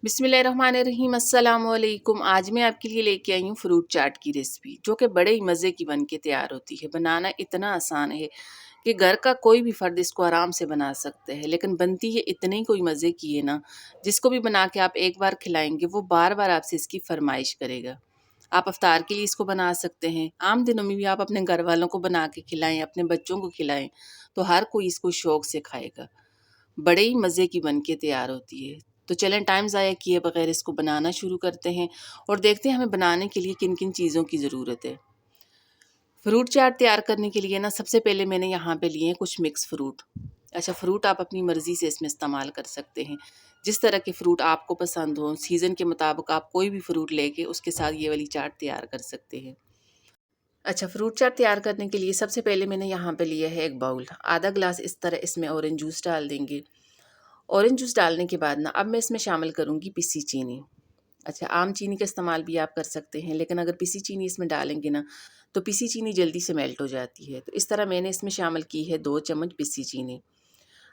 बिस्मिल्लाहिर्रहमानिर्रहीम अस्सलाम वालेकुम। आज मैं आपके लिए लेके आई हूँ फ्रूट चाट की रेसिपी, जो कि बड़े ही मज़े की बन के तैयार होती है। बनाना इतना आसान है कि घर का कोई भी फ़र्द इसको आराम से बना सकते हैं, लेकिन बनती ये इतनी कोई मज़े की है ना, जिसको भी बना के आप एक बार खिलाएंगे वो बार बार आपसे इसकी फरमाइश करेगा। आप अफ्तार के लिए इसको बना सकते हैं, आम दिनों में भी आप अपने घर वालों को बना के खिलाएं, अपने बच्चों को खिलाएं, तो हर कोई इसको शौक से खाएगा। बड़े ही मज़े की बन के तैयार होती है। तो चलें टाइम ज़ाया किए बगैर इसको बनाना शुरू करते हैं और देखते हैं हमें बनाने के लिए किन किन चीज़ों की ज़रूरत है। फ्रूट चाट तैयार करने के लिए ना सबसे पहले मैंने यहाँ पे लिए हैं कुछ मिक्स फ्रूट। अच्छा, फ्रूट आप अपनी मर्ज़ी से इसमें इस्तेमाल कर सकते हैं। जिस तरह के फ्रूट आपको पसंद हो, सीज़न के मुताबिक आप कोई भी फ्रूट लेके उसके साथ ये वाली चाट तैयार कर सकते हैं। अच्छा, फ्रूट चाट तैयार करने के लिए सबसे पहले मैंने यहाँ पे लिया है एक बाउल। आधा ग्लास इस तरह इसमें ऑरेंज जूस डाल देंगे। ऑरेंज जूस डालने के बाद ना अब मैं इसमें शामिल करूँगी पिसी चीनी। अच्छा, आम चीनी का इस्तेमाल भी आप कर सकते हैं, लेकिन अगर पिसी चीनी इसमें डालेंगे ना, तो पिसी चीनी जल्दी से मेल्ट हो जाती है। तो इस तरह मैंने इसमें शामिल की है 2 चम्मच पिसी चीनी।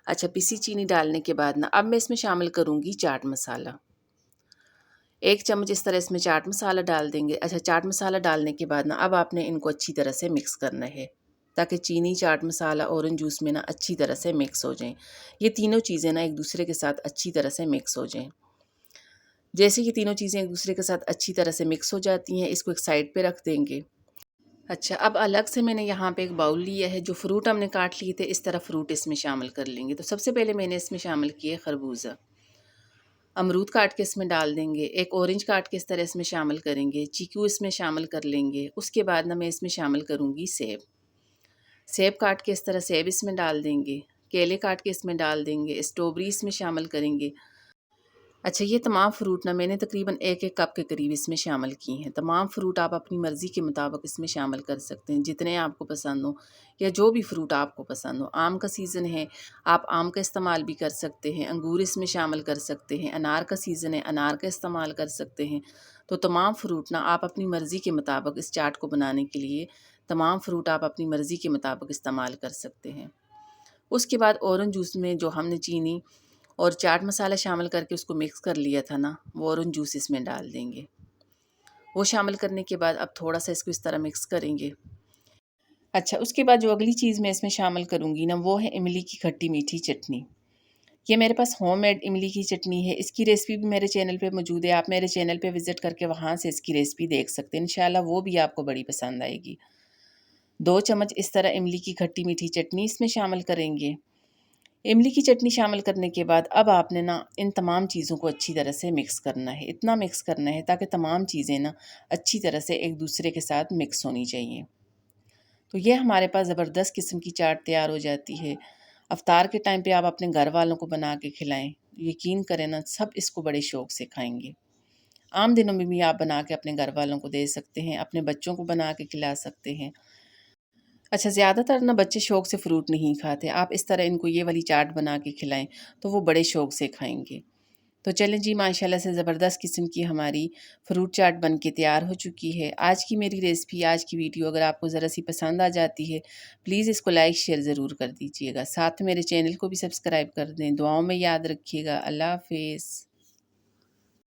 अच्छा, पिसी चीनी डालने के बाद ना अब मैं इसमें शामिल करूँगी चाट मसाला। 1 चम्मच इस तरह इसमें चाट मसाला डाल देंगे। अच्छा, चाट मसाला डालने के बाद ना अब आपने इनको अच्छी तरह से मिक्स करना है, ताकि चीनी, चाट मसाला, ऑरेंज जूस में ना अच्छी तरह से मिक्स हो जाएँ। ये तीनों चीज़ें ना एक दूसरे के साथ अच्छी तरह से मिक्स हो जाएँ। जैसे ये तीनों चीज़ें एक दूसरे के साथ अच्छी तरह से मिक्स हो जाती हैं, इसको एक साइड पे रख देंगे। अच्छा, अब अलग से मैंने यहाँ पे एक बाउल लिया है, जो फ्रूट हमने काट लिए थे इस तरह फ्रूट इसमें शामिल कर लेंगे। तो सबसे पहले मैंने इसमें शामिल किए खरबूजा। अमरूद काट के इसमें डाल देंगे, एक ऑरेंज काट के इस तरह इसमें शामिल करेंगे, चीकू इसमें शामिल कर लेंगे। उसके बाद ना मैं इसमें शामिल करूँगी सेब। सेब काट के इस तरह सेब इसमें डाल देंगे, केले काट के इसमें डाल देंगे, स्ट्रॉबेरी इसमें शामिल करेंगे। अच्छा, ये तमाम फ्रूट ना मैंने तकरीबन 1-1 कप के करीब इसमें शामिल किए हैं। तमाम फ्रूट आप अपनी मर्ज़ी के मुताबिक इसमें शामिल कर सकते हैं, जितने आपको पसंद हो या जो भी फ्रूट आपको पसंद हो। आम का सीज़न है, आप आम का इस्तेमाल भी कर सकते हैं, अंगूर इसमें शामिल कर सकते हैं, अनार का सीज़न है, अनार का इस्तेमाल कर सकते हैं। तो तमाम फ्रूट ना आप अपनी मर्ज़ी के मुताबिक इस चाट को बनाने के लिए तमाम फ्रूट आप अपनी मर्ज़ी के मुताबिक इस्तेमाल कर सकते हैं। उसके बाद ऑरेंज जूस में जो हमने चीनी और चाट मसाला शामिल करके उसको मिक्स कर लिया था ना, वो ऑरेंज जूस इसमें डाल देंगे। वो शामिल करने के बाद अब थोड़ा-सा इसको इस तरह मिक्स करेंगे। अच्छा, उसके बाद जो अगली चीज़ मैं इसमें शामिल करूँगी ना, वो है इमली की खट्टी मीठी चटनी। ये मेरे पास होममेड इमली की चटनी है। इसकी रेसिपी भी मेरे चैनल पे मौजूद है। आप मेरे चैनल पे विज़िट करके वहाँ से इसकी रेसिपी देख सकते हैं। इंशाल्लाह वो भी आपको बड़ी पसंद आएगी। 2 चम्मच इस तरह इमली की खट्टी मीठी चटनी इसमें शामिल करेंगे। इमली की चटनी शामिल करने के बाद अब आपने ना इन तमाम चीज़ों को अच्छी तरह से मिक्स करना है। इतना मिक्स करना है ताकि तमाम चीज़ें ना अच्छी तरह से एक दूसरे के साथ मिक्स होनी चाहिए। तो ये हमारे पास ज़बरदस्त किस्म की चाट तैयार हो जाती है। अफ्तार के टाइम पे आप अपने घर वालों को बना के खिलाएँ। यकीन करें ना, सब इसको बड़े शौक से खाएँगे। आम दिनों में भी आप बना के अपने घर वालों को दे सकते हैं, अपने बच्चों को बना के खिला सकते हैं। अच्छा, ज़्यादातर ना बच्चे शौक से फ्रूट नहीं खाते। आप इस तरह इनको ये वाली चाट बना के खिलाएँ, तो वो बड़े शौक से खाएँगे। तो चलें जी, माशाल्लाह से ज़बरदस्त किस्म की हमारी फ्रूट चाट बन के तैयार हो चुकी है। आज की मेरी रेसिपी, आज की वीडियो अगर आपको ज़रा-सी पसंद आ जाती है, प्लीज़ इसको लाइक, शेयर ज़रूर कर दीजिएगा। साथ में मेरे चैनल को भी सब्सक्राइब कर दें। दुआओं में याद रखिएगा। अल्लाह हाफ़िज़।